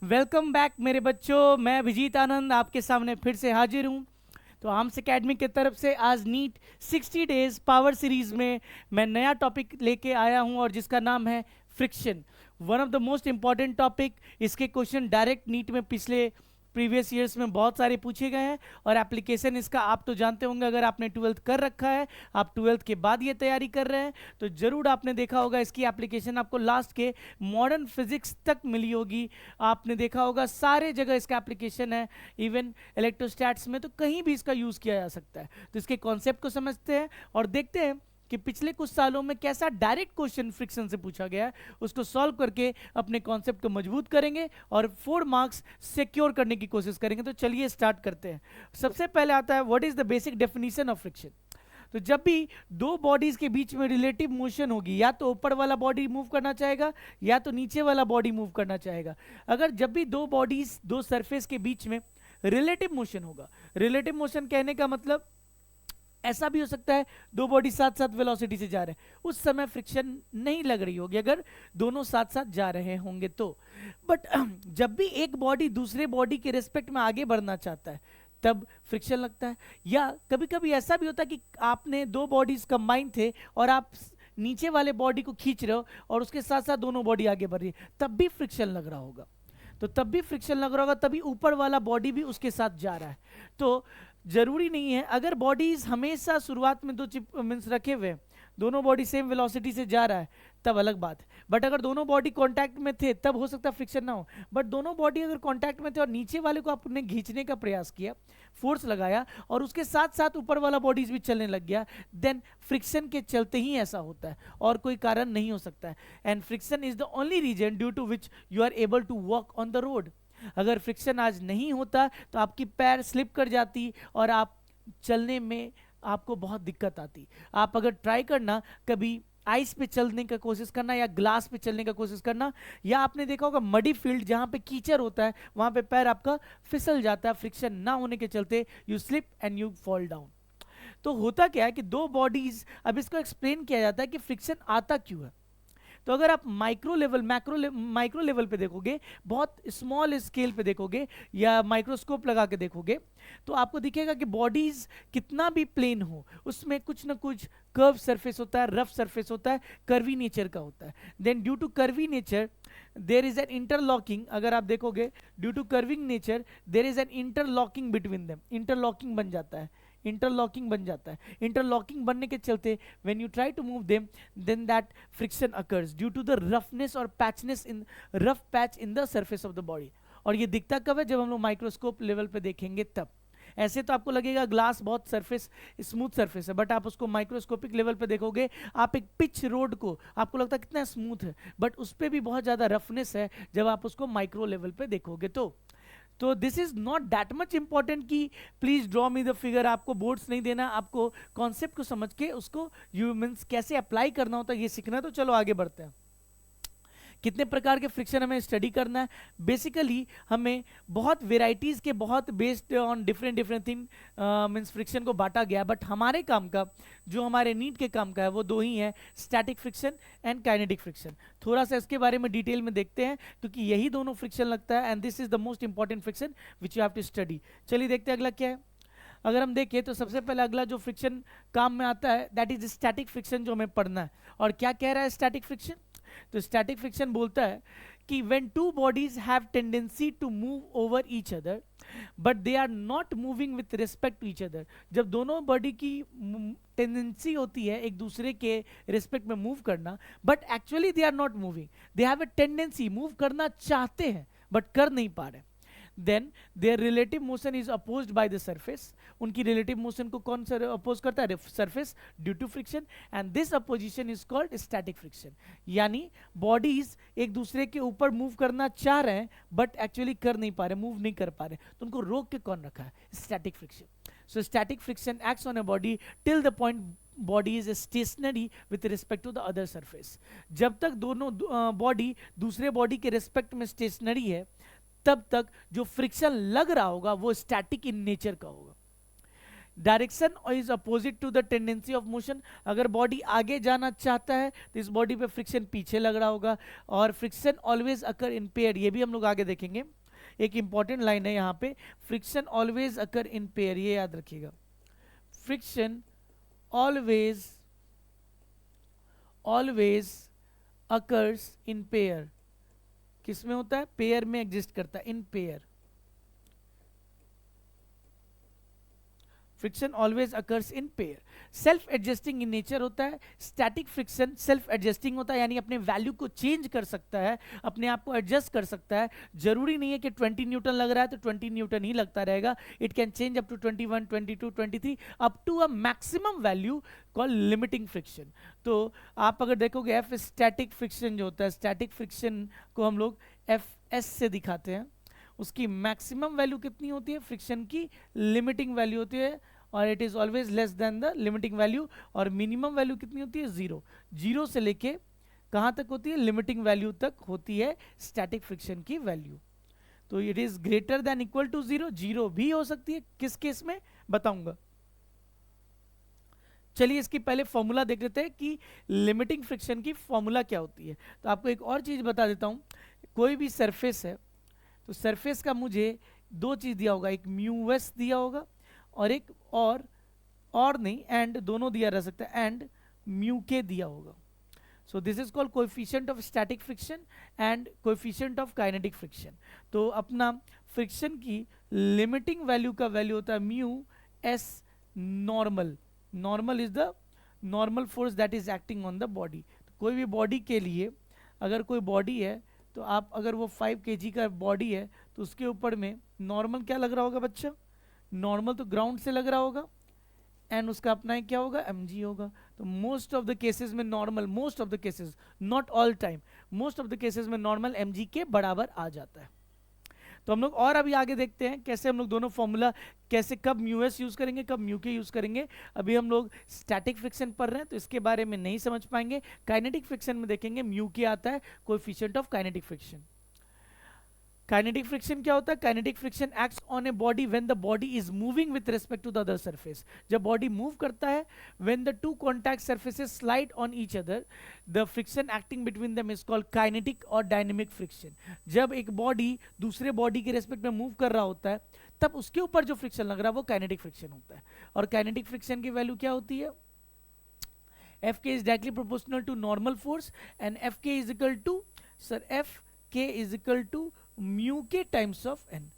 Welcome back मेरे बच्चों। मैं अभिजीत आनंद आपके सामने फिर से हाजिर हूँ। तो आर्म्स एकेडमी की तरफ से आज नीट 60 डेज पावर सीरीज में मैं नया टॉपिक लेके आया हूँ और जिसका नाम है friction. One of the most important topic. इसके क्वेश्चन डायरेक्ट नीट में पिछले प्रीवियस ईयर्स में बहुत सारे पूछे गए हैं और एप्लीकेशन इसका आप तो जानते होंगे। अगर आपने ट्वेल्थ कर रखा है, आप ट्वेल्थ के बाद ये तैयारी कर रहे हैं, तो ज़रूर आपने देखा होगा इसकी एप्लीकेशन आपको लास्ट के मॉडर्न फिजिक्स तक मिली होगी। आपने देखा होगा सारे जगह इसका एप्लीकेशन है, इवन इलेक्ट्रोस्टैट्स में तो कहीं भी इसका यूज़ किया जा सकता है। तो इसके कॉन्सेप्ट को समझते हैं और देखते हैं कि पिछले कुछ सालों में कैसा डायरेक्ट क्वेश्चन फ्रिक्शन से पूछा गया है, उसको सॉल्व करके अपने कॉन्सेप्ट को मजबूत करेंगे और 4 मार्क्स सिक्योर करने की कोशिश करेंगे। तो चलिए स्टार्ट करते हैं। सबसे पहले आता है what is the basic definition of friction. तो जब भी दो बॉडीज के बीच में रिलेटिव मोशन होगी, या तो ऊपर वाला बॉडी मूव करना चाहेगा या तो नीचे वाला बॉडी मूव करना चाहेगा। अगर जब भी दो बॉडीज, दो सरफेस के बीच में रिलेटिव मोशन होगा, रिलेटिव मोशन कहने का मतलब ऐसा भी हो सकता है दो बॉडी साथ साथ वेलोसिटी से जा रहे हैं, उस समय फ्रिक्शन नहीं लग रही होगी अगर दोनों साथ साथ जा रहे होंगे तो। बट जब भी एक बॉडी दूसरे बॉडी के रिस्पेक्ट में आगे बढ़ना चाहता है तब फ्रिक्शन लगता है। या कभी कभी ऐसा भी होता है कि आपने दो बॉडीज कंबाइन थे और आप नीचे वाले बॉडी को खींच रहे हो और उसके साथ साथ दोनों बॉडी आगे बढ़ रही है, तब भी फ्रिक्शन लग रहा होगा। तो तब भी फ्रिक्शन लग रहा होगा, तभी ऊपर वाला बॉडी भी उसके साथ जा रहा है। तो जरूरी नहीं है, अगर बॉडीज हमेशा शुरुआत में दो चिप मीन्स रखे हुए, दोनों बॉडी सेम वेलोसिटी से जा रहा है, तब अलग बात है। बट अगर दोनों बॉडी कांटेक्ट में थे तब हो सकता है फ्रिक्शन ना हो। बट दोनों बॉडी अगर कांटेक्ट में थे और नीचे वाले को आपने खींचने का प्रयास किया, फोर्स लगाया और उसके साथ साथ ऊपर वाला बॉडीज भी चलने लग गया, देन फ्रिक्शन के चलते ही ऐसा होता है और कोई कारण नहीं हो सकता है। And friction is the only reason due to which you are able to walk on the road. अगर फ्रिक्शन आज नहीं होता तो आपकी पैर स्लिप कर जाती और आप चलने में आपको बहुत दिक्कत आती। आप अगर ट्राई करना कभी आइस पे चलने का कोशिश करना या ग्लास पे चलने का कोशिश करना, या आपने देखा होगा मडी फील्ड जहाँ पे कीचड़ होता है वहाँ पे पैर आपका फिसल जाता है, फ्रिक्शन ना होने के चलते you slip and you fall down. तो होता क्या है कि दो बॉडीज, अब इसको एक्सप्लेन किया जाता है कि फ्रिक्शन आता क्यों है। तो अगर आप माइक्रो लेवल पे देखोगे, बहुत स्मॉल स्केल पे देखोगे या माइक्रोस्कोप लगा के देखोगे, तो आपको दिखेगा कि बॉडीज कितना भी प्लेन हो उसमें कुछ ना कुछ कर्व सरफेस होता है, रफ सरफेस होता है, कर्वी नेचर का होता है। Then due to curvy nature there is an interlocking. अगर आप देखोगे due to curving nature there is an interlocking between them, interlocking बन जाता है, इंटरलॉकिंग बन जाता है। इंटरलॉकिंग बनने के चलते when you try to move them then that friction occurs due to the roughness और patchness in rough patch in the surface of the body. और ये दिखता कब है? जब हम लोग माइक्रोस्कोप लेवल पे देखेंगे तब। ऐसे तो आपको लगेगा ग्लास बहुत सरफेस स्मूथ सरफेस है, बट आप उसको माइक्रोस्कोपिक लेवल पे देखोगे, आप एक पिच रोड को आपको लगता है कितना स्मूथ है, बट उस पर भी बहुत ज़्यादा रफनेस है जब आप उसको माइक्रो लेवल पे देखोगे तो this is not that much important कि please draw me the figure. आपको बोर्ड्स नहीं देना, आपको कॉन्सेप्ट को समझ के उसको यू मीन्स कैसे अप्लाई करना होता है ये सीखना है। तो चलो आगे बढ़ते हैं। कितने प्रकार के फ्रिक्शन हमें स्टडी करना है? बेसिकली हमें बहुत वेराइटीज़ के, बहुत based on different different thing means friction को बांटा गया, बट हमारे काम का, जो हमारे नीट के काम का है, वो दो ही है, static friction and kinetic friction. थोड़ा सा इसके बारे में डिटेल में देखते हैं क्योंकि यही दोनों फ्रिक्शन लगता है and this is the most important friction which you have to study. चलिए देखते हैं अगला क्या है। अगर हम देखें तो सबसे पहले अगला जो फ्रिक्शन काम में आता है दैट इज स्टैटिक फ्रिक्शन, जो हमें पढ़ना है। और क्या कह रहा है स्टैटिक फ्रिक्शन? तो स्टैटिक फ्रिक्शन बोलता है कि when two bodies have tendency to move over each other but they are not moving with respect to each other, जब दोनों बॉडी की टेंडेंसी होती है एक दूसरे के रिस्पेक्ट में मूव करना, but actually they are not moving, they have a tendency, move करना चाहते हैं बट कर नहीं पा रहे, then their relative motion is opposed by the surface। उनकी relative motion को कौन सा अपोज करता है? Surface, due to friction, and this opposition is called static friction. यानी बॉडीज एक दूसरे के ऊपर मूव करना चाह रहे हैं बट एक्चुअली कर नहीं पा रहे, मूव नहीं कर पा रहे, तो उनको रोक के कौन रखा है? Static friction. So static friction acts on a body till the point body is stationary with respect to the other surface. जब तक दोनों बॉडी दूसरे बॉडी के रिस्पेक्ट में स्टेशनरी है तब तक जो फ्रिक्शन लग रहा होगा वो स्टैटिक इन नेचर का होगा। Direction is opposite to the tendency of motion. अगर बॉडी आगे जाना चाहता है तो इस बॉडी पे फ्रिक्शन पीछे लग रहा होगा। और friction always occur in pair, ये भी हम लोग आगे देखेंगे, एक इंपॉर्टेंट लाइन है यहाँ पे, friction always occur in pair, ये याद रखिएगा। Friction always occurs in pair, किस में होता है? पेयर में एग्जिस्ट करता है, in pair. Friction always occurs in pair. Self adjusting in nature होता है। स्टैटिक फ्रिक्शन सेल्फ एडजस्टिंग होता है, यानी अपने वैल्यू को चेंज कर सकता है, अपने आप को एडजस्ट कर सकता है। जरूरी नहीं है कि 20 न्यूटन लग रहा है तो 20 न्यूटन ही लगता रहेगा। It can change up to 21, 22, 23 up to a maximum value call limiting friction. तो आप अगर देखोगे एफ स्टैटिक फ्रिक्शन जो होता है, स्टैटिक फ्रिक्शन को हम लोग एफ एस से दिखाते हैं। उसकी मैक्सिमम वैल्यू कितनी होती है? फ्रिक्शन की लिमिटिंग वैल्यू होती है, और it is always less than the limiting value. और मिनिमम वैल्यू कितनी होती है? 0। 0 से लेके कहाँ तक होती है? लिमिटिंग वैल्यू तक होती है स्टैटिक फ्रिक्शन की वैल्यू। तो it is greater than equal to 0। 0 भी हो सकती है, किस केस में बताऊंगा। चलिए इसकी पहले फॉर्मूला देख लेते हैं कि लिमिटिंग फ्रिक्शन की फॉर्मूला क्या होती है। तो आपको एक और चीज बता देता हूं, कोई भी सरफेस है तो सरफेस का मुझे दो चीज दिया होगा, एक म्यू एस दिया होगा और एक और नहीं, एंड दोनों दिया रह सकता है, एंड म्यू के दिया होगा। सो this is called coefficient of static friction and coefficient of kinetic friction. तो अपना फ्रिक्शन की लिमिटिंग वैल्यू का वैल्यू होता है mu s normal. Normal is the normal force that is acting on the body. कोई भी बॉडी के लिए, अगर कोई बॉडी है तो आप, अगर वो 5 kg का बॉडी है तो उसके ऊपर में नॉर्मल क्या लग रहा होगा बच्चा? नॉर्मल तो ग्राउंड से लग रहा होगा, एंड उसका अपना क्या होगा? mg होगा। तो मोस्ट ऑफ द केसेस में normal, most of the cases, not all time, most of the cases में नॉर्मल mg के बराबर आ जाता है। तो हम लोग और अभी आगे देखते हैं कैसे हम लोग दोनों फॉर्मूला, कैसे कब म्यू एस यूज करेंगे, कब म्यू के यूज करेंगे। अभी हम लोग स्टैटिक फ्रिक्शन पढ़ रहे हैं तो इसके बारे में नहीं समझ पाएंगे। काइनेटिक फ्रिक्शन में देखेंगे म्यू के आता है coefficient of kinetic friction. Kinetic friction क्या होता है? Kinetic friction acts on a body when the body is moving with respect to the other surface. जब बॉडी मूव करता है, when the two contact surfaces slide on each other, the friction acting between them is called kinetic और dynamic friction. जब एक body दूसरे body के respect में move कर रहा होता है तब उसके ऊपर जो फ्रिक्शन लग रहा है वो काइनेटिक फ्रिक्शन होता है। और काइनेटिक फ्रिक्शन की वैल्यू क्या होती है? F K is directly proportional to normal force, and F K is equal to, sir F K is equal to mu K times of N.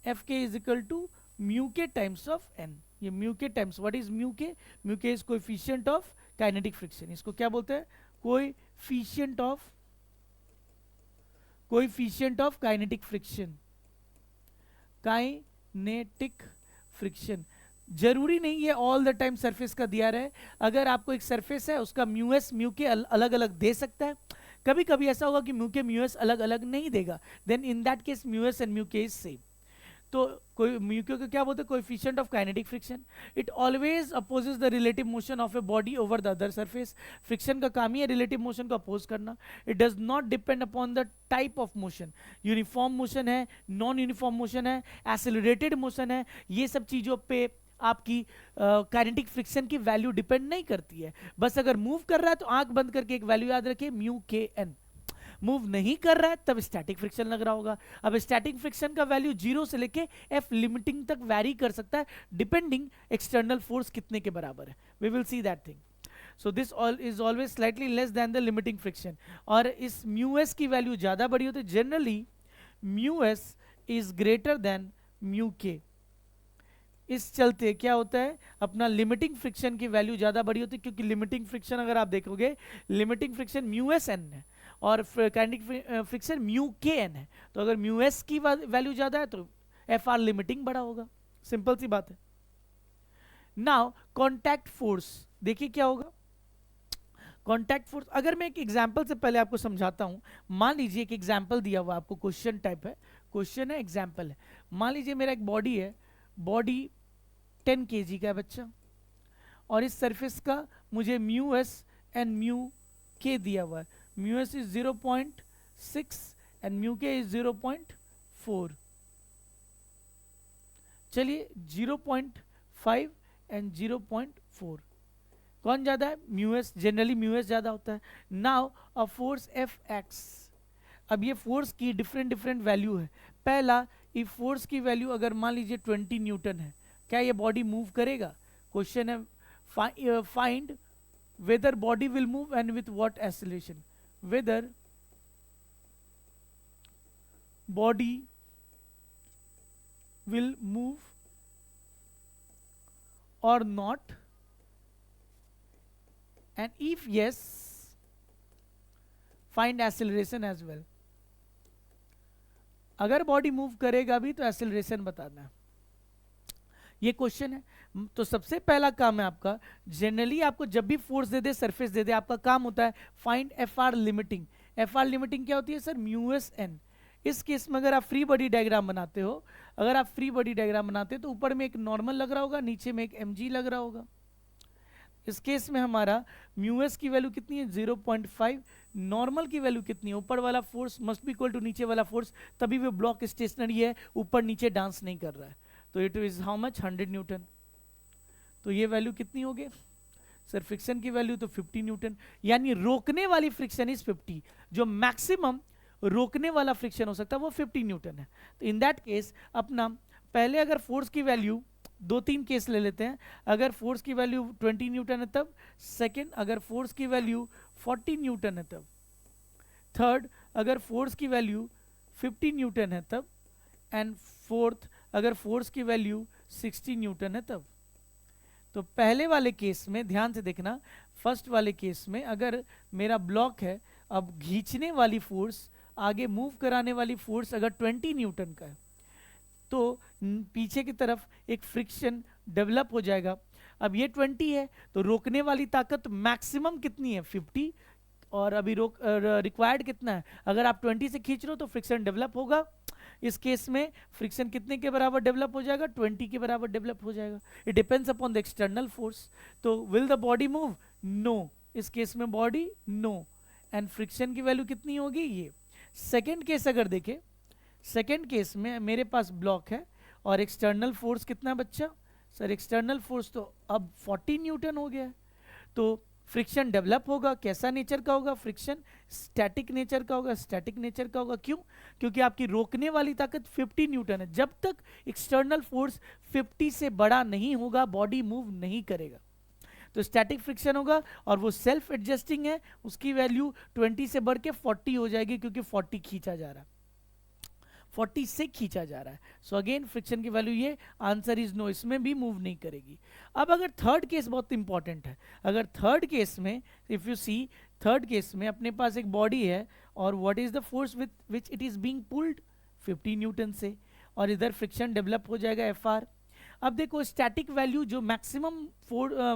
F K is equal to mu K times of N. ये mu K times, what is mu K? Mu K is coefficient of kinetic friction. इसको क्या बोलते हैं? Coefficient of kinetic friction. Kinetic friction जरूरी नहीं है all the time surface का दिया रहे। अगर आपको एक सरफेस है उसका म्यू एस म्यू के अलग अलग दे सकता है। कभी कभी ऐसा होगा कि म्यू के म्यू एस अलग अलग नहीं देगा, then in that case mu S and mu K is same. तो कोई म्यू के को क्या बोलते हैं? Coefficient of kinetic friction. It always opposes the relative motion of a body over the other surface. Friction का काम ही है रिलेटिव मोशन को अपोज करना। It does not depend upon the type of motion. Uniform motion है, non uniform motion है, accelerated motion है, ये सब चीजों पे आपकी काइनेटिक फ्रिक्शन की वैल्यू डिपेंड नहीं करती है। बस अगर मूव कर रहा है तो आंख बंद करके एक वैल्यू याद रखिए, म्यू के एन। मूव नहीं कर रहा है तब स्टैटिक फ्रिक्शन लग रहा होगा। अब स्टैटिक फ्रिक्शन का वैल्यू 0 से लेके एफ लिमिटिंग तक वैरी कर सकता है डिपेंडिंग एक्सटर्नल फोर्स कितने के बराबर है। We will see that thing. So this is always slightly less than the limiting friction. और इस म्यू एस की वैल्यू ज्यादा बड़ी होती है। Generally mu S is greater then mu के। इस चलते क्या होता है, अपना लिमिटिंग फ्रिक्शन की वैल्यू ज्यादा बड़ी होती है, क्योंकि लिमिटिंग फ्रिक्शन अगर आप देखोगे, limiting friction mu S N है और kinetic friction mu K N है। तो अगर म्यू एस की वैल्यू ज्यादा है तो एफ आर लिमिटिंग बड़ा होगा। सिंपल सी बात है। नाउ कॉन्टैक्ट फोर्स देखिए क्या होगा। कॉन्टैक्ट फोर्स, अगर मैं एक एग्जांपल से पहले आपको समझाता हूं। मान लीजिए एक एग्जांपल दिया हुआ आपको, क्वेश्चन टाइप है, क्वेश्चन है, एग्जांपल है। मान लीजिए मेरा एक बॉडी है, बॉडी 10 kg का है बच्चा, और इस सरफेस का मुझे म्यू एस एंड म्यू के दिया हुआ है। Mu S is 0.6 and mu K is 0.4। चलिए 0.5 एंड 0.4। कौन ज़्यादा है? Mu S, generally mu S ज़्यादा होता है। Now a force F x, अब ये फोर्स की डिफरेंट डिफरेंट वैल्यू है। पहला, इफ फोर्स की वैल्यू अगर मान लीजिए 20 न्यूटन है, क्या ये बॉडी मूव करेगा? क्वेश्चन है find whether body will move and with what acceleration. Whether body will move और not, and if yes, find acceleration as well। अगर बॉडी मूव करेगा भी तो एक्सेलरेशन बताना है, ये क्वेश्चन है। तो सबसे पहला काम है आपका, जनरली आपको जब भी फोर्स दे दे, सरफेस दे दे, आपका काम होता है find F R limiting. F R limiting क्या होती है सर? Mu S N. इस केस में अगर आप फ्री बॉडी डायग्राम बनाते हो, अगर आप फ्री बॉडी डायग्राम बनाते हो तो ऊपर में एक नॉर्मल लग रहा होगा, नीचे में एक एम जी लग रहा होगा। इस केस में हमारा म्यू एस की वैल्यू कितनी है? 0.5। नॉर्मल की वैल्यू कितनी है? ऊपर वाला force must be equal to नीचे वाला फोर्स, तभी वो ब्लॉक स्टेशनरी है, ऊपर नीचे डांस नहीं कर रहा है। तो it is how much? 100 Newton. तो ये वैल्यू कितनी हो गई सर? फ्रिक्शन की वैल्यू तो 50 न्यूटन, यानी रोकने वाली फ्रिक्शन इज 50। जो मैक्सिमम रोकने वाला फ्रिक्शन हो सकता है वो 50 न्यूटन है। तो इन दैट केस अपना पहले अगर फोर्स की वैल्यू, दो तीन केस ले लेते हैं। अगर फोर्स की वैल्यू 20 न्यूटन है तब। सेकंड, अगर फोर्स की वैल्यू 40 न्यूटन है तब। थर्ड, अगर फोर्स की वैल्यू 50 न्यूटन है तब। एंड फोर्थ, अगर फोर्स की वैल्यू 60 न्यूटन है तब। तो पहले वाले केस में ध्यान से देखना, फर्स्ट वाले केस में अगर मेरा ब्लॉक है, अब खींचने वाली फोर्स, आगे मूव कराने वाली फोर्स अगर 20 न्यूटन का है, तो पीछे की तरफ एक फ्रिक्शन डेवलप हो जाएगा। अब ये 20 है तो रोकने वाली ताकत मैक्सिमम कितनी है? 50। और अभी रिक्वायर्ड कितना है? अगर आप 20 से खींच रहे हो तो फ्रिक्शन डेवलप होगा। इस केस में फ्रिक्शन कितने के बराबर डेवलप हो जाएगा? 20 के बराबर डेवलप हो जाएगा। It depends upon the external force. तो will the body move? No. इस केस में बॉडी नो। एंड फ्रिक्शन की वैल्यू कितनी होगी? ये। सेकेंड केस अगर देखें, सेकेंड केस में मेरे पास ब्लॉक है और एक्सटर्नल फोर्स कितना बच्चा? सर एक्सटर्नल फोर्स तो अब 40 न्यूटन हो गया है। तो फ्रिक्शन डेवलप होगा। कैसा नेचर का होगा? फ्रिक्शन स्टैटिक नेचर का होगा। स्टैटिक नेचर का होगा क्यों? क्योंकि आपकी रोकने वाली ताकत 50 न्यूटन है। जब तक एक्सटर्नल फोर्स 50 से बड़ा नहीं होगा बॉडी मूव नहीं करेगा। तो स्टैटिक फ्रिक्शन होगा और वो सेल्फ एडजस्टिंग है, उसकी वैल्यू 20 से बढ़ के 40 हो जाएगी, क्योंकि 40 खींचा जा रहा है, 40 से खींचा जा रहा है। सो अगेन फ्रिक्शन की वैल्यू ये, आंसर इज नो, इसमें भी मूव नहीं करेगी। अब अगर थर्ड केस बहुत इंपॉर्टेंट है, अगर थर्ड केस में if you see, third case में अपने पास एक बॉडी है और what is the force with which it is being pulled? 50 newton से, और इधर फ्रिक्शन डेवलप हो जाएगा एफ आर। अब देखो स्टैटिक वैल्यू जो मैक्सिमम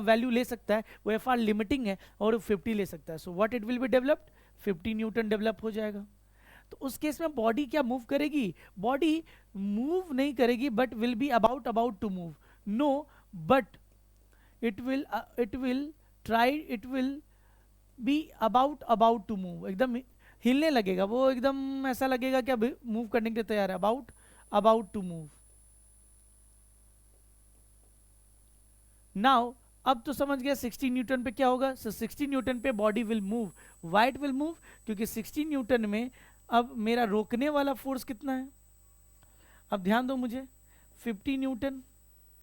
वैल्यू ले सकता है वो एफ आर लिमिटिंग है और 50 ले सकता है। So what it will be developed? 50 Newton develop हो जाएगा। तो उस केस में बॉडी क्या मूव करेगी? बॉडी मूव नहीं करेगी, but will be about to move. No, but it will try, it will be about to move. एकदम हिलने लगेगा वो, एकदम ऐसा लगेगा कि अब मूव करने के लिए तैयार है। About to move. नाउ अब तो समझ गया 60 न्यूटन पे क्या होगा। सो 60 न्यूटन पे body will move. Why it will move? क्योंकि 60 न्यूटन में अब मेरा रोकने वाला फोर्स कितना है? अब ध्यान दो मुझे, 50 न्यूटन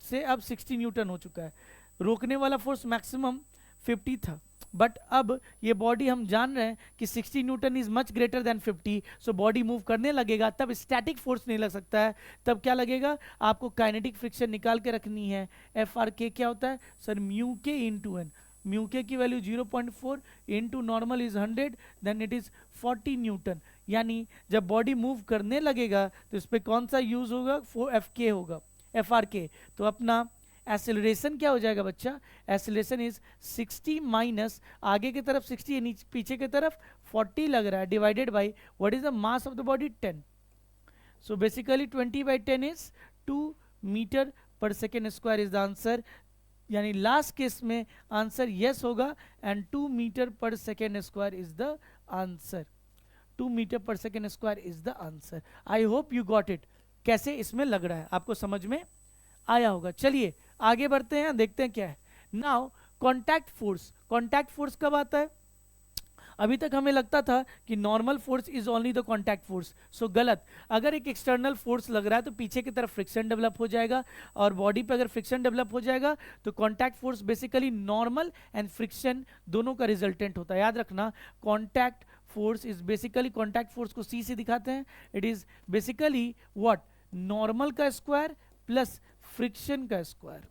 से अब 60 न्यूटन हो चुका है। रोकने वाला फोर्स मैक्सिमम 50 था, बट अब ये बॉडी हम जान रहे हैं कि 60 Newton is much greater than 50। So body move करने लगेगा, तब स्टैटिक फोर्स नहीं लग सकता है। तब क्या लगेगा? आपको काइनेटिक फ्रिक्शन निकाल के रखनी है। एफ आर के क्या होता है sir? Mu K into N. Mu K की value 0.4 into normal is 100, then it is 40 newton. यानी जब बॉडी मूव करने लगेगा तो इस पर कौन सा यूज होगा? एफ के होगा, एफ आर के। तो अपना एक्सेलरेशन क्या हो जाएगा बच्चा? एक्सेलरेशन इज 60 माइनस, आगे की तरफ 60 है, पीछे की तरफ 40 लग रहा है, divided by what is the mass of the body? 10। So basically 20/10 is 2 metre per second square is the answer. यानी लास्ट केस में आंसर यस होगा and 2 metre per second square is the answer. 2 metre per second square is the answer. I hope you got it. कैसे इसमें लग रहा है आपको, समझ में आया होगा। चलिए आगे बढ़ते हैं, देखते हैं क्या है। Now contact force, contact force कब आता है? अभी तक हमें लगता था कि normal force is only the contact force, so गलत। अगर एक एक्सटर्नल फोर्स लग रहा है तो पीछे की तरफ फ्रिक्शन डेवलप हो जाएगा, और बॉडी पे अगर फ्रिक्शन डेवलप हो जाएगा तो contact force basically normal and friction दोनों का रिजल्टेंट होता है। याद रखना, contact force is basically, contact force को सी से दिखाते हैं, it is basically what, normal का स्क्वायर प्लस फ्रिक्शन का square.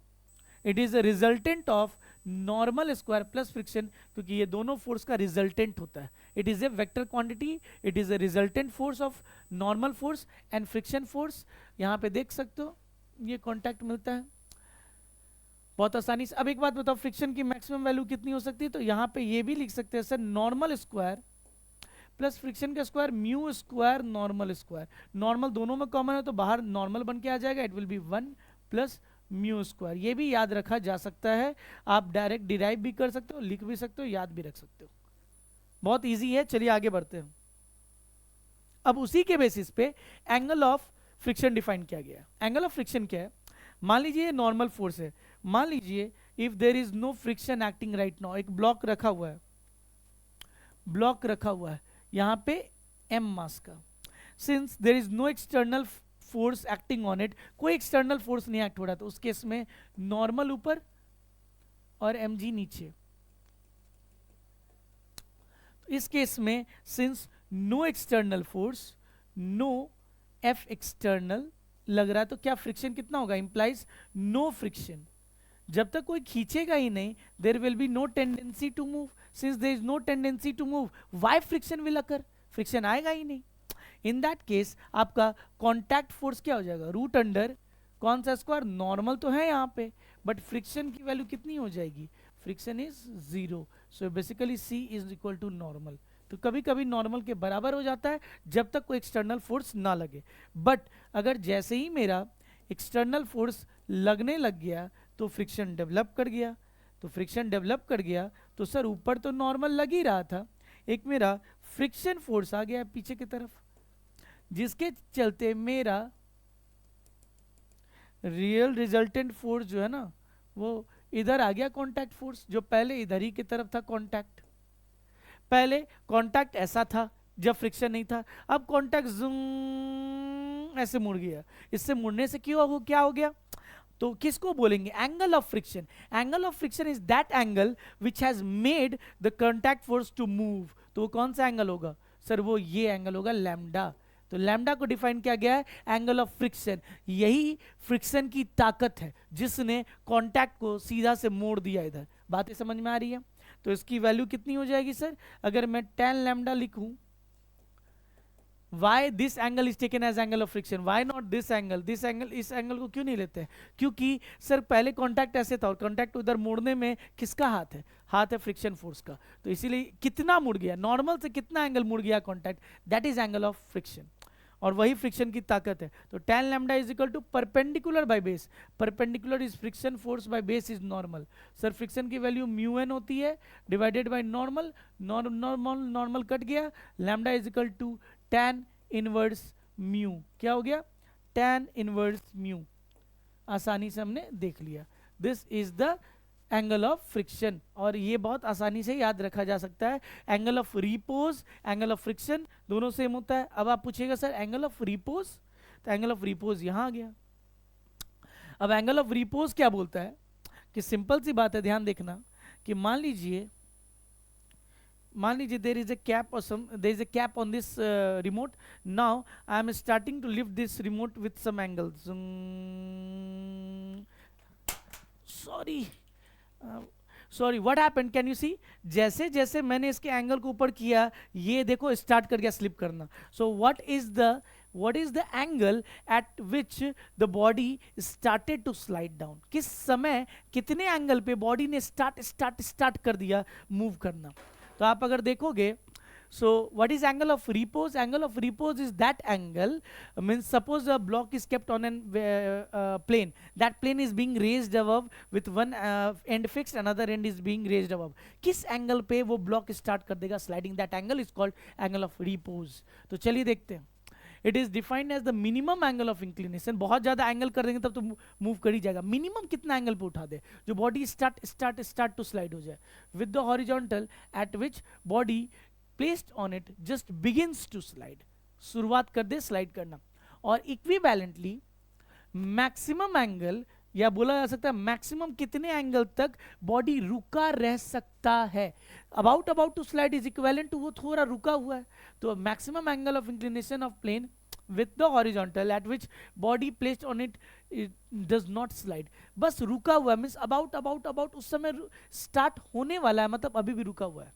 It is a resultant of normal square plus friction, क्योंकि ये दोनों फोर्स का रिजल्टेंट होता है। It is a vector quantity, it is a resultant force of normal force and friction force. यहाँ पे देख सकते हो ये कॉन्टैक्ट मिलता है बहुत आसानी से। अब एक बात बताओ, फ्रिक्शन की मैक्सिमम वैल्यू कितनी हो सकती है? तो यहाँ पे ये भी लिख सकते हैं sir, normal square plus friction का square mu square normal square. Normal दोनों में कॉमन है तो बाहर नॉर्मल बन के आ जाएगा, it will B 1 plus mu square. ये भी याद रखा जा सकता है, आप डायरेक्ट डिराइव भी कर सकते हो, लिख भी सकते हो, याद भी रख सकते हो, बहुत इजी है। चलिए आगे बढ़ते हैं। अब उसी के बेसिस पे एंगल ऑफ फ्रिक्शन डिफाइन किया गया। एंगल ऑफ फ्रिक्शन क्या है? मान लीजिए नॉर्मल फोर्स है, मान लीजिए if there is no friction acting right now, एक ब्लॉक रखा हुआ है, ब्लॉक रखा हुआ है यहाँ पे m मास का। Since there is no external force acting on it, कोई एक्सटर्नल फोर्स नहीं एक्ट हो रहा, तो उस केस में नॉर्मल ऊपर और mg नीचे। तो इस केस में since no external force, no F external लग रहा है, तो क्या फ्रिक्शन कितना होगा? Implies no friction. जब तक कोई खींचेगा ही नहीं, there will be no tendency to move. Since there is no tendency to move, why friction will occur? Friction आएगा ही नहीं। इन दैट केस आपका कॉन्टैक्ट फोर्स क्या हो जाएगा? रूट अंडर कौन सा स्क्वायर? नॉर्मल तो है यहाँ पे, बट फ्रिक्शन की वैल्यू कितनी हो जाएगी? Friction is 0, so basically C is equal to normal. तो कभी कभी नॉर्मल के बराबर हो जाता है जब तक कोई एक्सटर्नल फोर्स ना लगे, बट अगर जैसे ही मेरा एक्सटर्नल फोर्स लगने लग गया तो फ्रिक्शन डेवलप कर गया। तो फ्रिक्शन डेवलप कर गया तो सर ऊपर तो नॉर्मल लग ही रहा था, एक मेरा फ्रिक्शन फोर्स आ गया पीछे की तरफ, जिसके चलते मेरा रियल रिजल्टेंट फोर्स जो है ना वो इधर आ गया, कॉन्टैक्ट फोर्स, जो पहले इधर ही की तरफ था कॉन्टैक्ट। पहले कॉन्टैक्ट ऐसा था जब फ्रिक्शन नहीं था, अब कॉन्टैक्ट जूम ऐसे मुड़ गया। इससे मुड़ने से क्या हो गया? तो किसको बोलेंगे? Angle of friction. Angle of friction is that angle which has made the contact force to move. तो वो कौन सा एंगल होगा सर? वो ये एंगल होगा, लैम्डा। तो लैम्डा को डिफाइन किया गया है एंगल ऑफ फ्रिक्शन। यही फ्रिक्शन की ताकत है जिसने कॉन्टैक्ट को सीधा से मोड़ दिया इधर। बातें समझ में आ रही है? तो इसकी वैल्यू कितनी हो जाएगी सर? अगर मैं tan लैम्डा लिखूं, why this angle is taken as angle of friction, why not this angle? this angle, इस एंगल को क्यों नहीं लेते हैं? क्योंकि सर पहले कांटेक्ट ऐसे था और कांटेक्ट उधर मुड़ने में किसका हाथ है? हाथ है फ्रिक्शन फोर्स का। तो इसीलिए कितना मुड़ गया, नॉर्मल से कितना एंगल मुड़ गया contact, that is angle of friction, और वही फ्रिक्शन की ताकत है। तो tan lambda is equal to perpendicular by base, perpendicular is friction force by base is normal. Sir friction की वैल्यू म्यू एन होती है divided by normal, normal cut गया, lambda is equal to tan inverse mu. क्या हो गया? tan inverse mu. आसानी से हमने देख लिया, this is the angle of friction, और ये बहुत आसानी से याद रखा जा सकता है। Angle of repose, angle of friction दोनों सेम होता है। अब आप पूछिएगा सर एंगल ऑफ रिपोज, तो एंगल ऑफ रिपोज यहां आ गया। अब एंगल ऑफ रिपोज क्या बोलता है कि सिंपल सी बात है, ध्यान देखना कि मान लीजिए there is a cap or there is a cap on this remote. Now I am starting to lift this remote with some angles. Sorry, what happened? Can you see? जैसे जैसे मैंने इसके एंगल को ऊपर किया, ये देखो स्टार्ट कर गया स्लिप करना। So what is the angle at which the body started to slide down? किस समय कितने एंगल पे बॉडी ने स्टार्ट कर दिया मूव करना? तो आप अगर देखोगे, so what is angle of repose? Angle of repose is that angle, means suppose a block is kept on an plane, that plane is being raised above with one end fixed, another end is being raised above. किस angle पे वो block start कर देगा sliding? that angle is called angle of repose. तो चलिए देखते हैं। It is defined as the minimum angle of inclination. बहुत ज्यादा एंगल कर देंगे तब तो मूव कर ही जाएगा, मिनिमम कितना एंगल पे उठा दे जो बॉडी स्टार्ट टू स्लाइड हो जाए, with the horizontal at which body placed on it just begins to slide, शुरुआत कर दे स्लाइड करना। और इक्विवेलेंटली मैक्सिमम एंगल, या बोला जा सकता है मैक्सिमम कितने एंगल तक बॉडी रुका रह सकता है, about to slide is equivalent to वो थोड़ा रुका हुआ है, तो maximum angle of inclination of plane with the horizontal at which body placed on it, it does not slide, बस रुका हुआ है, मीन्स अबाउट उस समय स्टार्ट होने वाला है, मतलब अभी भी रुका हुआ है।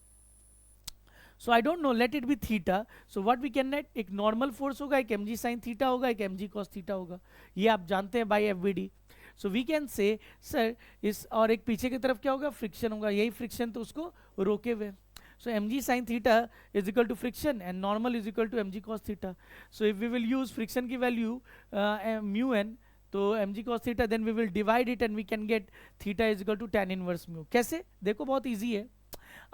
So I don't know, let it be theta. So what we can write, एक नॉर्मल फोर्स होगा, एक mg sin थीटा होगा, एक mg cos थीटा होगा, ये आप जानते हैं by FVD। So we can say sir इस, और एक पीछे की तरफ क्या होगा, फ्रिक्शन होगा, यही फ्रिक्शन तो उसको रोके हुए। So mg sin theta is equal to friction and normal is equal to mg cos theta. So if we will use friction की value mu n, तो mg cos theta, then we will divide it and we can get theta is equal to tan inverse mu। कैसे, देखो बहुत easy है,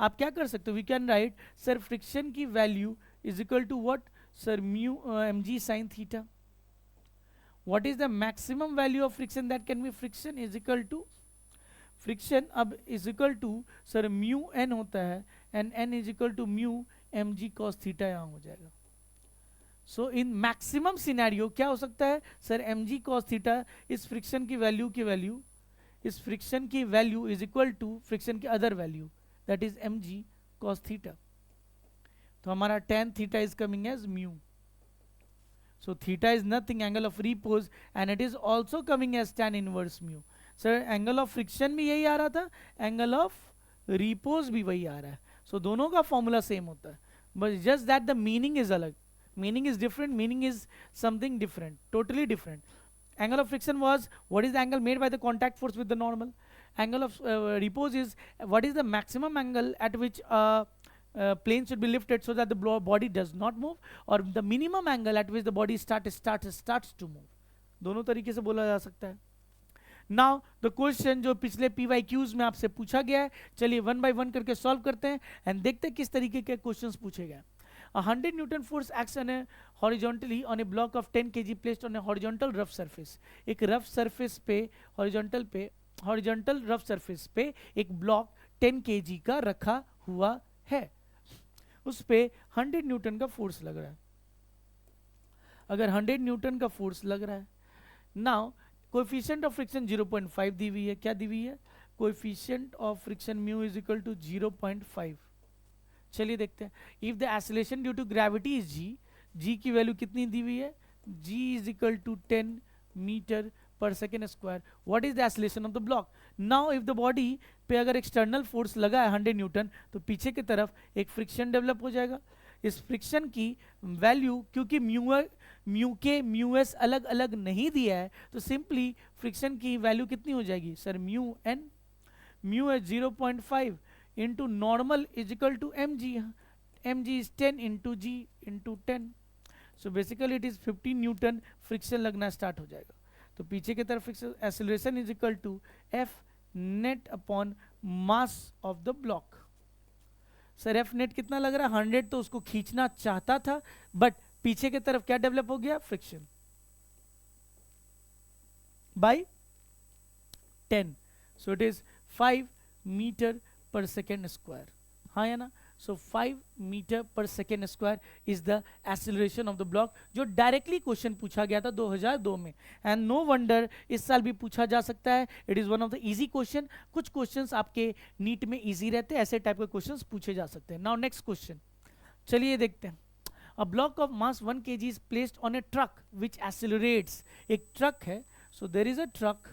आप क्या कर सकते हो, we can write sir friction की value is equal to what sir mu mg sin theta। What is the maximum value of friction that can be, friction is equal to friction अब is equal to sir mu N होता है, and N is equal to mu M G cos theta यहाँ हो जाएगा। सो in maximum scenario क्या हो सकता है sir, M G cos theta इस फ्रिक्शन की वैल्यू इस फ्रिक्शन की value is equal to friction की other value that is M G cos theta. तो हमारा tan theta is coming as mu. So theta is nothing angle of repose and it is also coming as tan inverse mu. Sir angle of friction भी यही आ रहा था, angle of repose भी वही आ रहा है, सो दोनों का फॉर्मूला सेम होता है, but just that the meaning is अलग, meaning is different, meaning is something different, totally different. Angle of friction was what is the angle made by the contact force with the normal, angle of repose is what is the maximum angle at which plane should be lifted so that the body does not move, or the minimum angle at which the body starts to move। दोनों तरीके से बोला जा सकता है। Now the question जो पिछले PYQs में आपसे पूछा गया है, चलिए वन बाय वन करके सॉल्व करते हैं एंड देखते हैं किस तरीके के क्वेश्चंस पूछे गए। 100 Newton force acts on a horizontally on a block of 10 kg placed on a horizontal rough surface। एक रफ सरफेस पे हॉरिजॉन्टल रफ सरफेस पे एक ब्लॉक 10 kg का रखा हुआ है, उस पे 100 न्यूटन का फोर्स लग रहा है। अगर 100 न्यूटन का फोर्स लग रहा है, नाउ कोएफिशिएंट ऑफ फ्रिक्शन 0.5 दी हुई है, क्या दी हुई है, coefficient of friction mu is equal to 0.5। चलिए देखते हैं, if the acceleration due to gravity is G की वैल्यू कितनी दी हुई है, G is equal to 10 metre per second square. What is the acceleration of the block. Now if the body पे अगर एक्सटर्नल फोर्स लगा है 100 न्यूटन, तो पीछे की तरफ एक फ्रिक्शन डेवलप हो जाएगा। इस फ्रिक्शन की वैल्यू, क्योंकि म्यू के म्यू एस अलग अलग नहीं दिया है, तो सिंपली फ्रिक्शन की वैल्यू कितनी हो जाएगी sir, mu N, mu S 0.5 into normal is equal to M G, M G is 10 into G into 10। So basically it is 15 newton friction लगना स्टार्ट हो जाएगा। तो पीछे की तरफ acceleration is equal to F net upon mass of the block. Sir F net कितना लग रहा है, 100, तो उसको खींचना चाहता था, बट पीछे की तरफ क्या डेवलप हो गया, friction by 10। So it is 5 metre per second square, हाँ या ना। So 5 metre per second square is the acceleration of the block, जो डायरेक्टली क्वेश्चन पूछा गया था 2002 में, एंड नो वंडर इस साल भी पूछा जा सकता है। It is one of the easy question, कुछ क्वेश्चंस आपके नीट में इजी रहते हैं, ऐसे टाइप के क्वेश्चंस पूछे जा सकते हैं। नाउ नेक्स्ट क्वेश्चन, चलिए देखते हैं। A block of mass 1 kg is placed on a truck which accelerates. एक ट्रक है, so there is a truck,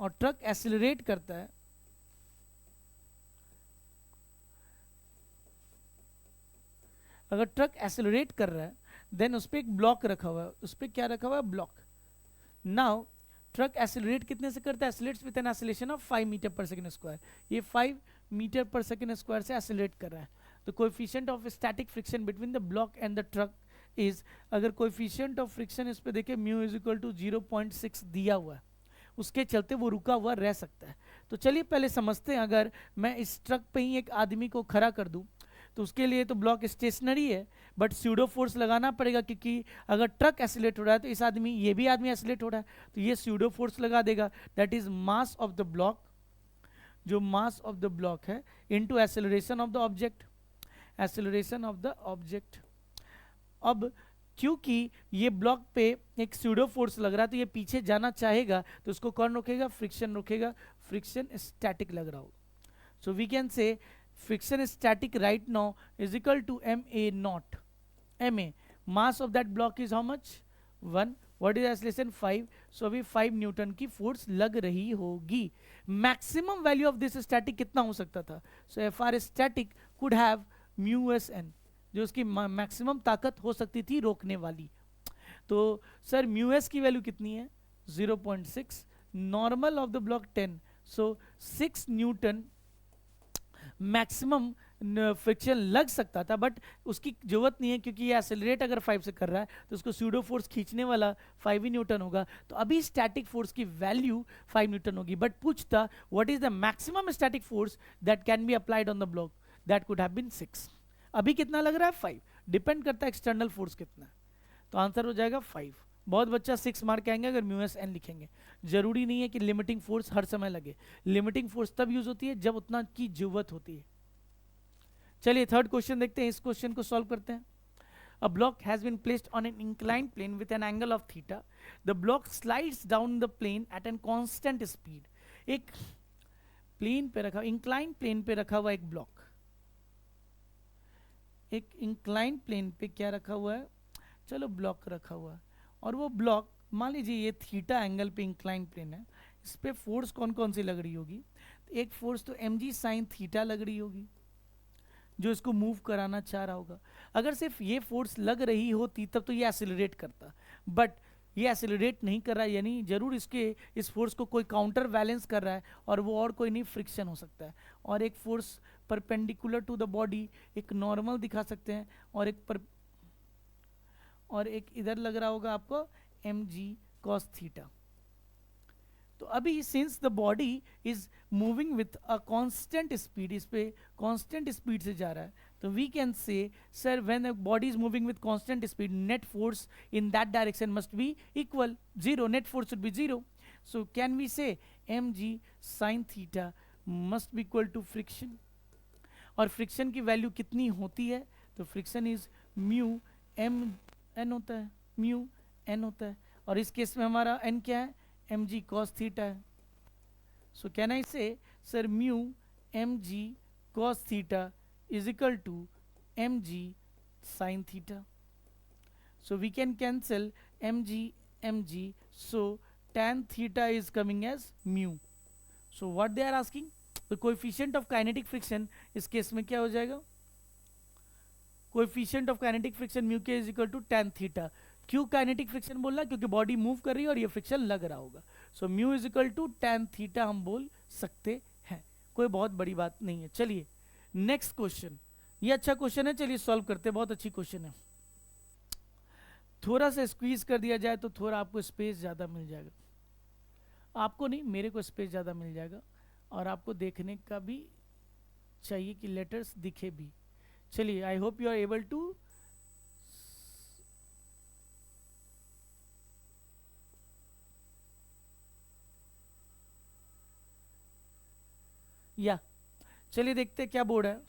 और ट्रक एक्सेलरेट करता है। अगर ट्रक एक्सेलरेट कर रहा है, देन उस पर एक ब्लॉक रखा हुआ है, उस पर क्या रखा हुआ है, ब्लॉक। नाउ ट्रक एक्सेलरेट कितने से करता है, accelerates with an acceleration of 5 metre per second square. ये 5 मीटर पर सेकेंड स्क्वायर से एक्सेलरेट कर रहा है। तो coefficient of static friction between the block and the truck is, अगर कोएफिशिएंट ऑफ फ्रिक्शन इस पे देखें, म्यू इज इक्वल टू 0.6 दिया हुआ है, उसके चलते वो रुका हुआ रह सकता है। तो चलिए पहले समझते हैं, अगर मैं इस ट्रक पे ही एक आदमी को खड़ा कर दूं, तो उसके लिए तो ब्लॉक स्टेशनरी है, बट स्यूडो फोर्स लगाना पड़ेगा, क्योंकि अगर ट्रक एसिलेट हो रहा है तो इस आदमी, ये भी आदमी एसिलेट हो रहा है, तो ये स्यूडो फोर्स लगा देगा, that is mass of the block, जो मास ऑफ द ब्लॉक है, into acceleration of the object, acceleration of the object. अब क्योंकि ये ब्लॉक पे एक स्यूडो फोर्स लग रहा है तो ये पीछे जाना चाहेगा, तो उसको कौन रोकेगा? फ्रिक्शन रोकेगा, फ्रिक्शन स्टैटिक लग रहा हो। So we can say friction static right now is equal to M A not, M A mass of that block is how much? 1, what is acceleration? 5। So अभी 5 न्यूटन की force लग रही होगी। Maximum value of this static कितना हो सकता था? So F R static could have mu S N, जो उसकी मैक्सिमम ताकत हो सकती थी रोकने वाली। तो सर म्यू एस की वैल्यू कितनी है? 0.6, normal of the block 10, so 6 Newton maximum friction लग सकता था, बट उसकी जरूरत नहीं है, क्योंकि ये एक्सेलरेट अगर 5 से कर रहा है तो उसको स्यूडो फोर्स खींचने वाला 5 ही न्यूटन होगा, तो अभी स्टैटिक फोर्स की वैल्यू 5 न्यूटन होगी। बट पूछता what is the maximum static force that can be applied on the block, that could have been 6। अभी कितना लग रहा है? 5। डिपेंड करता है एक्सटर्नल फोर्स कितना है, तो आंसर हो जाएगा 5। बहुत बच्चा 6 मार्क आएंगे अगर म्यू एस एन लिखेंगे। जरूरी नहीं है कि लिमिटिंग फोर्स हर समय लगे, लिमिटिंग फोर्स तब यूज होती है जब उतना की जरूरत होती है। चलिए थर्ड क्वेश्चन देखते हैं, इस क्वेश्चन को सॉल्व करते हैं। A block has been placed on an inclined plane with an angle of theta. The block slides down the plane at a constant speed. एक प्लेन पे रखा, इंक्लाइन प्लेन पे रखा हुआ एक ब्लॉक, एक इंक्लाइन प्लेन पे क्या रखा हुआ है? चलो ब्लॉक रखा हुआ है, और वो ब्लॉक मान लीजिए ये थीटा एंगल पे इंक्लाइन प्लेन है, इस पे फोर्स कौन कौन सी लग रही होगी? एक फोर्स तो एम जी साइन थीटा लग रही होगी, जो इसको मूव कराना चाह रहा होगा। अगर सिर्फ ये फोर्स लग रही होती तब तो ये एक्सेलरेट करता, बट ये एक्सेलरेट नहीं कर रहा है, यानी जरूर इसके इस फोर्स को कोई काउंटर बैलेंस कर रहा है, और वो और कोई नहीं फ्रिक्शन हो सकता है। और एक force perpendicular to the body, एक नॉर्मल दिखा सकते हैं, और एक इधर लग रहा होगा आपको एम जी कॉस थीटा। तो अभी since the body is moving with a constant speed, इस पे कांस्टेंट स्पीड से जा रहा है, तो we can say sir when a body is moving with constant speed, net force in that direction must be equal 0, net force should be 0। So can we say M G sine theta must be equal to friction, और friction की value कितनी होती है? तो friction is mu M N होता है, mu N होता है, और इस केस में हमारा एन क्या है? एम जी कॉस थीटा है। सो can I say sir mu M G cos theta is equal to M G sine theta. So we can cancel M G, so tan theta is coming as mu. So what they are asking, the coefficient of kinetic friction इस case में क्या हो जाएगा? Coefficient of kinetic friction mu K is equal to tan theta. क्यों kinetic friction बोलना? क्योंकि body move कर रही है और ये फ्रिक्शन लग रहा होगा, so mu is equal to tan theta हम बोल सकते हैं, कोई बहुत बड़ी बात नहीं है। चलिए नेक्स्ट क्वेश्चन, ये अच्छा क्वेश्चन है, चलिए सॉल्व करते हैं, बहुत अच्छी क्वेश्चन है। थोड़ा सा स्क्वीज कर दिया जाए तो थोड़ा आपको स्पेस ज़्यादा मिल जाएगा, आपको नहीं, मेरे को स्पेस ज़्यादा मिल जाएगा, और आपको देखने का भी चाहिए कि लेटर्स दिखे भी। चलिए I hope you are able to या चलिए देखते हैं क्या बोर्ड है।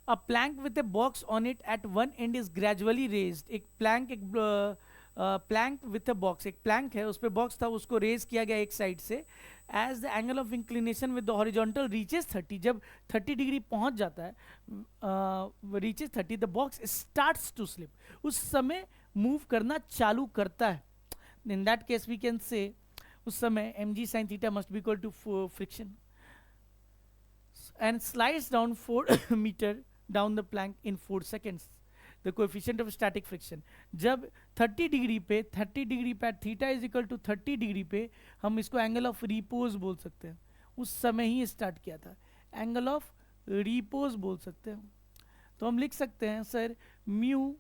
A plank with a box on it at one end is gradually raised. एक प्लैंक विथ अ बॉक्स, एक प्लैंक है उस पर बॉक्स था, उसको रेज किया गया एक साइड से। As the angle of inclination with the horizontal reaches 30, जब 30 डिग्री पहुंच जाता है, reaches 30, the box starts to slip, उस समय मूव करना चालू करता है। In that case we can say उस समय M G sine theta must be equal to friction and slides down 4 meter down the plank in 4 seconds. The coefficient of static friction, जब 30 degree पे theta is equal to 30 degree पे, हम इसको angle of repose बोल सकते हैं, उस समय ही स्टार्ट किया था, एंगल ऑफ रिपोज बोल सकते हैं। तो हम लिख सकते हैं सर म्यू,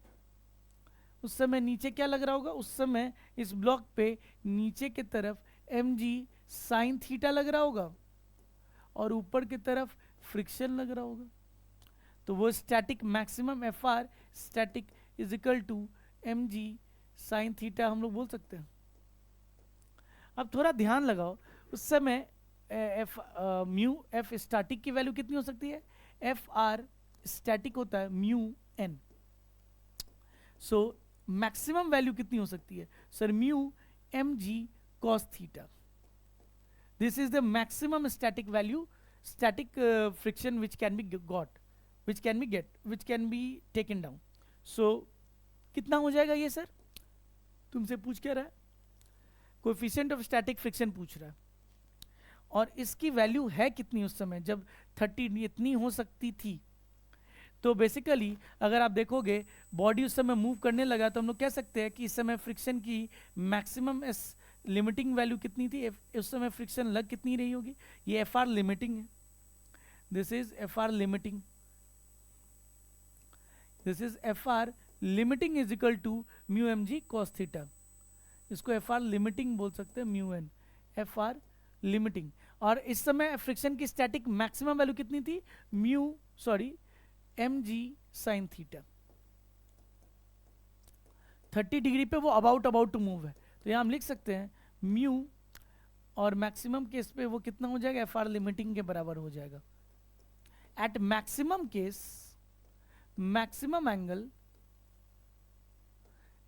उस समय नीचे क्या लग रहा होगा? उस समय इस ब्लॉक पे नीचे की तरफ एम जी साइन थीटा लग रहा होगा, और ऊपर की तरफ फ्रिक्शन लग रहा होगा, तो वो static maximum F R static is equal to M G sine theta हम लोग बोल सकते हैं। अब थोड़ा ध्यान लगाओ, उस समय एफ म्यू एफ स्टैटिक की वैल्यू कितनी हो सकती है? एफ आर स्टैटिक होता है mu N. So maximum value कितनी हो सकती है sir? Mu M G cos theta. This is the maximum static value, static friction which can be got, which can be get, which can be taken down. So कितना हो जाएगा ये sir? तुमसे पूछ क्या रहा है? कोएफिशिएंट ऑफ स्टैटिक फ्रिक्शन पूछ रहा है, और इसकी वैल्यू है कितनी उस समय जब 30 इतनी हो सकती थी? तो बेसिकली अगर आप देखोगे बॉडी उस समय मूव करने लगा, तो हम लोग कह सकते हैं कि इस समय फ्रिक्शन की मैक्सिमम एस लिमिटिंग वैल्यू कितनी थी? उस समय फ्रिक्शन लग कितनी रही होगी? ये एफ आर लिमिटिंग है, this is F R limiting, this is F R limiting is equal to mu M G cos theta. इसको एफ आर लिमिटिंग बोल सकते हैं, mu N F R limiting. और इस समय फ्रिक्शन की स्टैटिक मैक्सिमम वैल्यू कितनी थी? Mu sorry M G sine theta. 30 degree पे वो अबाउट टू मूव है, तो यहाँ हम लिख सकते हैं म्यू, और मैक्सिमम केस पे वो कितना हो जाएगा? एफ आर लिमिटिंग के बराबर हो जाएगा। At maximum case, maximum angle,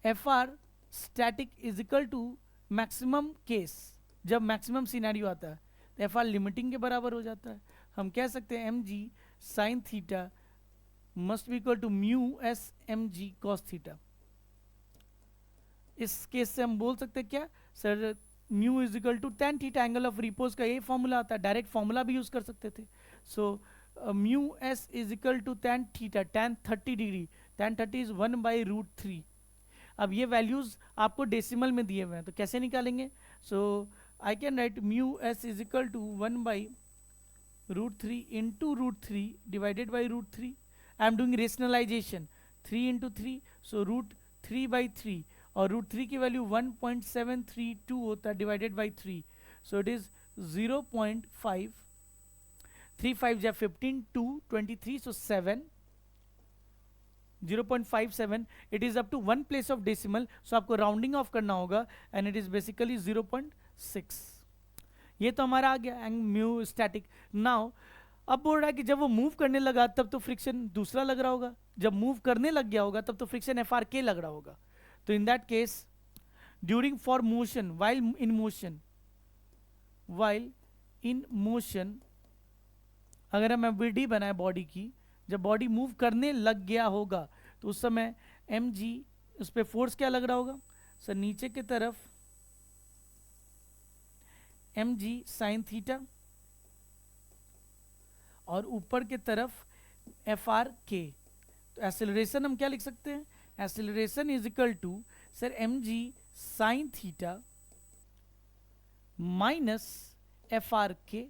F R static is equal to maximum case, जब मैक्सिमम सिनेरियो आता है तो एफ आर लिमिटिंग के बराबर हो जाता है। हम कह सकते हैं M G sine theta must be equal to mu S M G cos theta. इस केस से हम बोल सकते हैं क्या sir? Mu is equal to tan theta angle of repose का ये फॉर्मूला आता है, डायरेक्ट फॉर्मूला भी यूज कर सकते थे। So mu S is equal to tan theta, tan 30 डिग्री, टेन 30 इज 1/√3। अब ये वैल्यूज आपको डेसिमल में दिए हुए हैं, तो कैसे निकालेंगे? So I can write mu S is equal to 1/√3 into √3 divided by √3। I am doing rationalisation, 3 into 3, so √3/3, और √3 की वैल्यू 1.732 होता है divided by 3, so it is 0.5, 3 5 जा 15, 2 23, so 7, 0.57, it is up to 1 place of decimal, so आपको rounding of करना होगा, and it is basically 0.6। ये तो हमारा आ गया एंड म्यू स्टैटिक। नाउ अब बोल रहा है कि जब वो मूव करने लगा तब तो फ्रिक्शन दूसरा लग रहा होगा, जब मूव करने लग गया होगा तब तो फ्रिक्शन एफ आर के लग रहा होगा। तो इन that case during for motion, while in motion, while in motion, अगर हम एबीडी बनाए बॉडी की, जब बॉडी मूव करने लग गया होगा तो उस समय एम जी, उस पर फोर्स क्या लग रहा होगा सर? नीचे की तरफ एम जी साइन थीटा, और ऊपर की तरफ एफ आर के। तो एक्सेलरेशन हम क्या लिख सकते हैं? Acceleration is equal to sir M G sine theta minus F R K.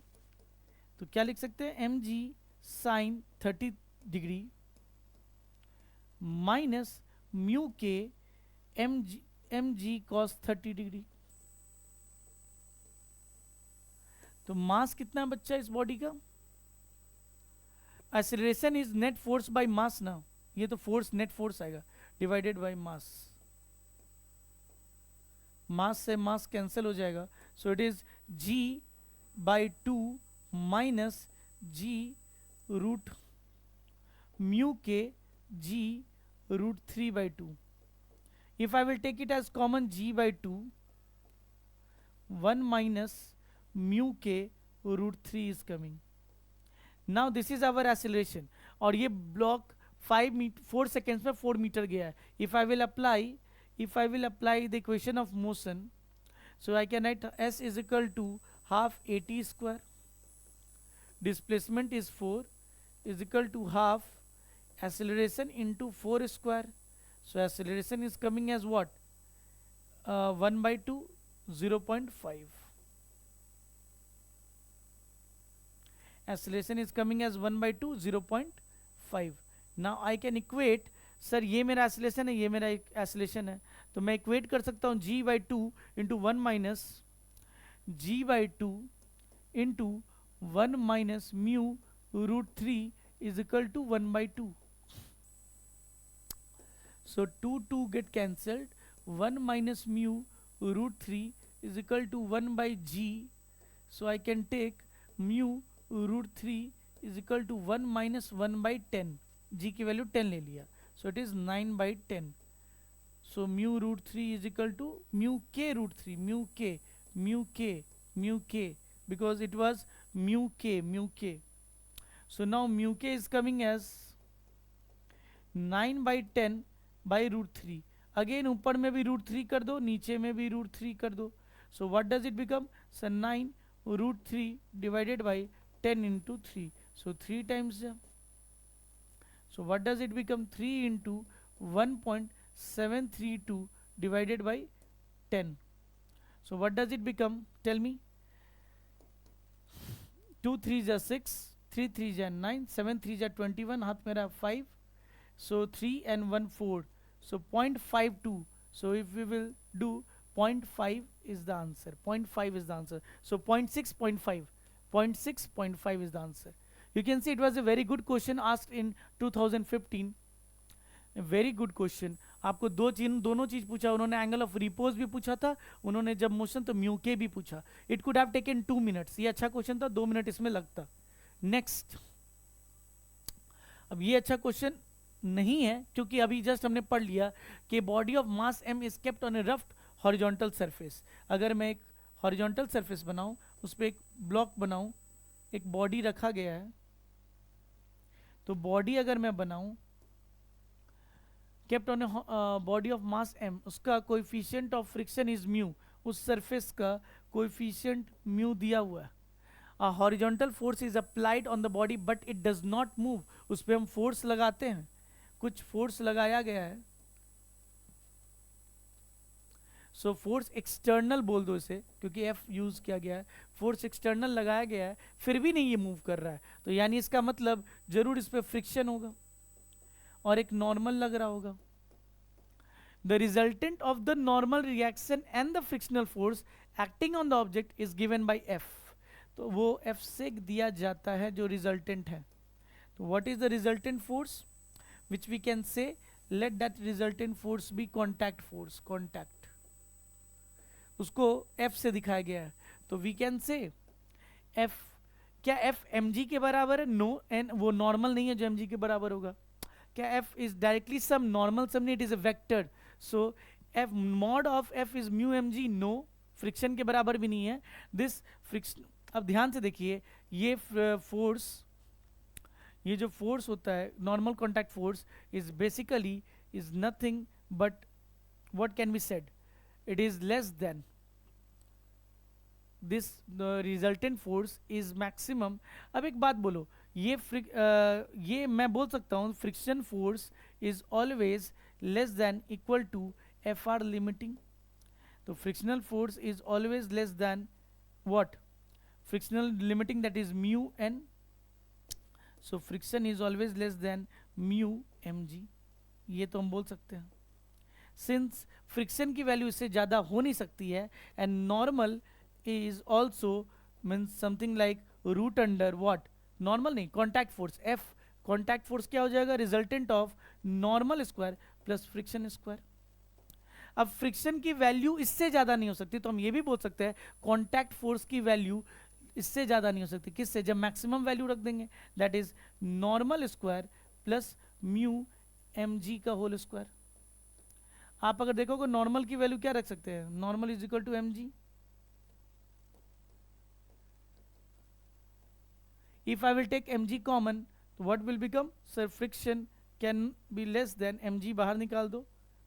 तो क्या लिख सकते हैं? M G sine 30 degree minus mu K M G cos 30 degree. तो मास कितना बच्चा इस बॉडी का? Acceleration is net force by mass ना, ये तो फोर्स नेट फोर्स आएगा डिवाइडेड बाय मास, मास से मास कैंसिल हो जाएगा, so it is g/2 minus g mu के g√3/2। if I will take it as common g/2, 1 minus mu k √3 is coming. Now this is our acceleration, और ये block 4 seconds में 4 metre गया है। if I will apply the equation of motion, so I can write s is equal to half at square, displacement is 4, is equal to half acceleration into 4 square, so acceleration is coming as what? 1/2, 0.5. Acceleration is coming as 1/2, 0.5. Now I can equate, sir ये मेरा acceleration है, ये मेरा acceleration है, तो मैं equate कर सकता हूँ g/2 into 1 minus g/2 into 1 minus mu √3 is equal to 1/2। So 2 get cancelled. 1 minus mu root 3 is equal to 1 by g. So I can take mu root 3 is equal to 1 minus 1 by 10. G की value 10 ले लिया. So it is 9 by 10. So mu root 3 is equal to mu k root 3. Mu k. Because it was mu k. So now mu k is coming as 9 by 10 by root 3. Again ऊपर में भी root 3 कर दो, नीचे में भी root 3 कर दो. So what does it become? So 9 root 3 divided by 10 into 3. So 3 times. So what does it become? 3 into 1.732 divided by 10. So what does it become? Tell me. 2 3s are 6, 3 3s are 9, 7 3s are 21, हाथ मेरा 5. So 3 and 1 4. So 0.52. So if we will do 0.5 is the answer. 0.5 is the answer. So 0.6, 0.5. 0.6, 0.5 is the answer. You can see it was a very good question asked in 2015. A very good question. आपको दोनों चीज पूछा. उन्होंने angle of repose भी पूछा था, उन्होंने जब मोशन तो म्यू के भी पूछा. It could have taken 2 minutes. ये अच्छा क्वेश्चन था, 2 मिनट इसमें लगता. नेक्स्ट. अब ये अच्छा क्वेश्चन नहीं है क्योंकि अभी जस्ट हमने पढ़ लिया कि body of mass m is kept on A rough horizontal surface. अगर मैं एक हॉरिजॉन्टल सरफेस बनाऊं, उस पर एक ब्लॉक बनाऊं, एक बॉडी रखा गया है, तो बॉडी अगर मैं बनाऊं kept on a body of mass m, उसका coefficient of friction is mu. उस सरफेस का कोएफिशिएंट म्यू दिया हुआ है. A horizontal force is applied on the body but it does not move. उस पर हम फोर्स लगाते हैं, कुछ फोर्स लगाया गया है. सो फोर्स एक्सटर्नल बोल दो इसे, क्योंकि एफ यूज किया गया है. फोर्स एक्सटर्नल लगाया गया है, फिर भी नहीं ये मूव कर रहा है, तो यानी इसका मतलब जरूर इस पर फ्रिक्शन होगा और एक नॉर्मल लग रहा होगा. The resultant of the normal reaction and the frictional force acting on the object is given by F. तो वो एफ से दिया जाता है जो रिजल्टेंट है. तो what is the resultant force which we can say? Let that resultant force be contact force. Contact उसको एफ से दिखाया गया है, तो वी कैन से एफ. क्या एफ एम जी के बराबर है? नो. एन वो नॉर्मल नहीं है जो एम जी के बराबर होगा. क्या F is directly sum? Normal sum नहीं, it is a vector. So F mod of F is mu M G. No, friction के बराबर भी नहीं है. This friction. अब ध्यान से देखिए, ये फोर्स, ये जो फोर्स होता है normal contact force is basically is nothing but what can be said, it is less than this. The resultant force is maximum. अब एक बात बोलो, ये मैं बोल सकता हूँ friction force is always less than equal to F R limiting. तो frictional force is always less than what? Frictional limiting, that is mu n. So friction is always less than mu mg. ये तो हम बोल सकते हैं. Since friction की value इससे ज़्यादा हो नहीं सकती है, and normal is also means something like root under what? Normal नहीं, contact force F. Contact force क्या हो जाएगा? Resultant of normal square plus friction square. अब फ्रिक्शन की वैल्यू इससे ज़्यादा नहीं हो सकती, तो हम ये भी बोल सकते हैं कॉन्टैक्ट फोर्स की वैल्यू इससे ज़्यादा नहीं हो सकती. किससे? जब मैक्सिमम वैल्यू रख देंगे, that is normal square plus mu M G का होल स्क्वायर. आप अगर देखोगे नॉर्मल की वैल्यू क्या रख सकते हैं? Normal is equal to M g. If I will take m g common, तो what will become? Sir friction can be less than m g. बाहर निकाल दो,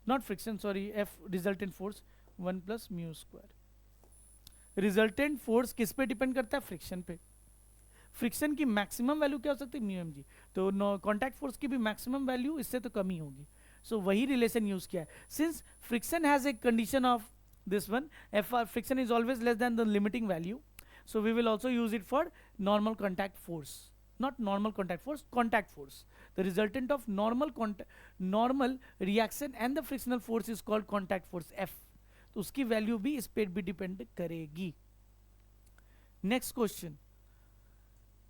not friction, sorry, F resultant force 1 plus mu square. Resultant force किस पे depend करता है? Friction पे. Friction की मैक्सिमम वैल्यू क्या हो सकती है? Mu M G. तो कॉन्टैक्ट फोर्स की भी मैक्सिमम वैल्यू इससे तो कम ही होगी. सो वही रिलेशन यूज किया है. Since friction has a condition of this one, F R friction is always less than the limiting value, so we will also use it for normal contact force. Not normal contact force, contact force. The resultant of normal reaction and the frictional force is called contact force F. तो उसकी value भी इस पे भी depend करेगी. Next question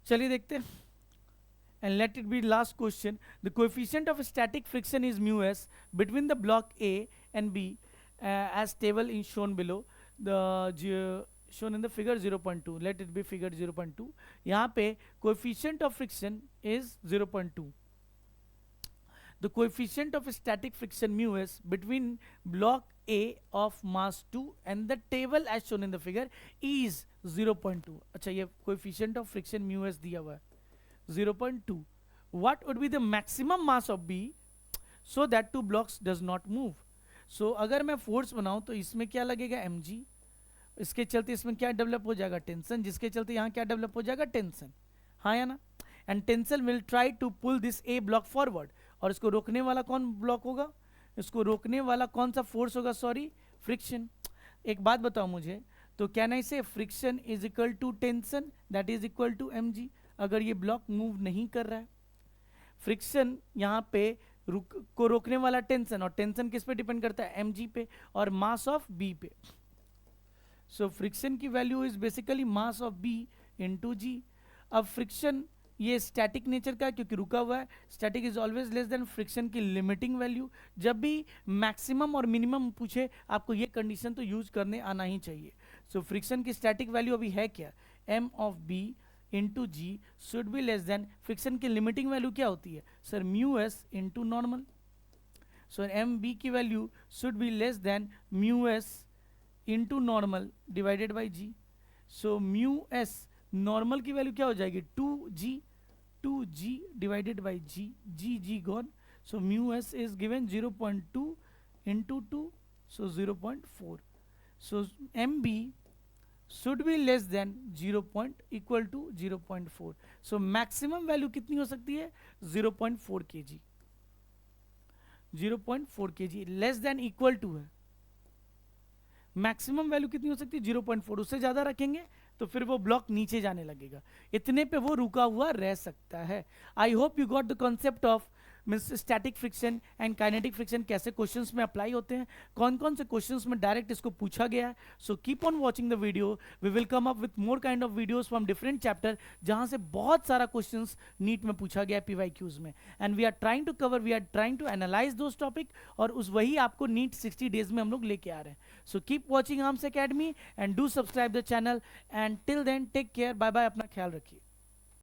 चलिए देखते हैं. and let it be last question. The coefficient of static friction is mu s between the block A and B, as table is shown below. Shown in the figure 0.2. Let it be figure 0.2. यहाँ पे coefficient of friction is 0.2. The coefficient of static friction mu s between block A of mass 2 and the table as shown in the figure is 0.2. अच्छा, ये coefficient of friction mu s दिया हुआ है 0.2. What would be the maximum mass of B so that two blocks does not move? So अगर मैं force बनाऊं तो इसमें क्या लगेगा mg, इसके चलते इसमें क्या डेवलप हो जाएगा टेंशन, जिसके चलते यहाँ क्या डेवलप हो जाएगा टेंशन, हाँ या ना. And tension will try to pull this A block forward, और इसको रोकने वाला कौन ब्लॉक होगा, इसको रोकने वाला कौन सा फोर्स होगा, सॉरी फ्रिक्शन. एक बात बताओ मुझे, तो can I say friction is equal to tension that is equal to mg अगर ये ब्लॉक मूव नहीं कर रहा है. फ्रिक्शन यहाँ पे को रोकने वाला टेंशन, और टेंशन किस पे डिपेंड करता है, mg पे और मास ऑफ b पे. सो फ्रिक्शन की value is basically mass of b into g. अब फ्रिक्शन ये स्टैटिक नेचर का है क्योंकि रुका हुआ है. Static is always less than friction की लिमिटिंग वैल्यू. जब भी मैक्सिमम और मिनिमम पूछे आपको ये कंडीशन तो यूज करने आना ही चाहिए. सो फ्रिक्शन की स्टैटिक वैल्यू अभी है क्या, m of b into g should be less than, friction की लिमिटिंग वैल्यू क्या होती है sir, mu s into normal. So M b की value should be less than mu s into normal divided by g. So mu s normal की value क्या हो जाएगी 2g divided by g गॉन. So mu S is given 0.2 into 2, so 0.4. So M B should be less than 0.4. So maximum value कितनी हो सकती है 0.4 kg. 0.4 kg less than equal to है. मैक्सिमम वैल्यू कितनी हो सकती है 0.4. उससे ज्यादा रखेंगे तो फिर वो ब्लॉक नीचे जाने लगेगा, इतने पे वो रुका हुआ रह सकता है. आई hope you got the concept of means static friction and kinetic friction कैसे क्वेश्चंस में अप्लाई होते हैं, कौन कौन से क्वेश्चंस में डायरेक्ट इसको पूछा गया है. So keep on watching the video, we will come up with more kind of videos from different chapter जहां से बहुत सारा क्वेश्चंस नीट में पूछा गया है PYQs में. And we are trying to cover, we are trying to analyse those topic, और उस वही आपको नीट 60 डेज में हम लोग लेके आ रहे हैं. So keep watching Arms Academy and do subscribe the channel, and till then take care, bye bye, अपना ख्याल रखिए.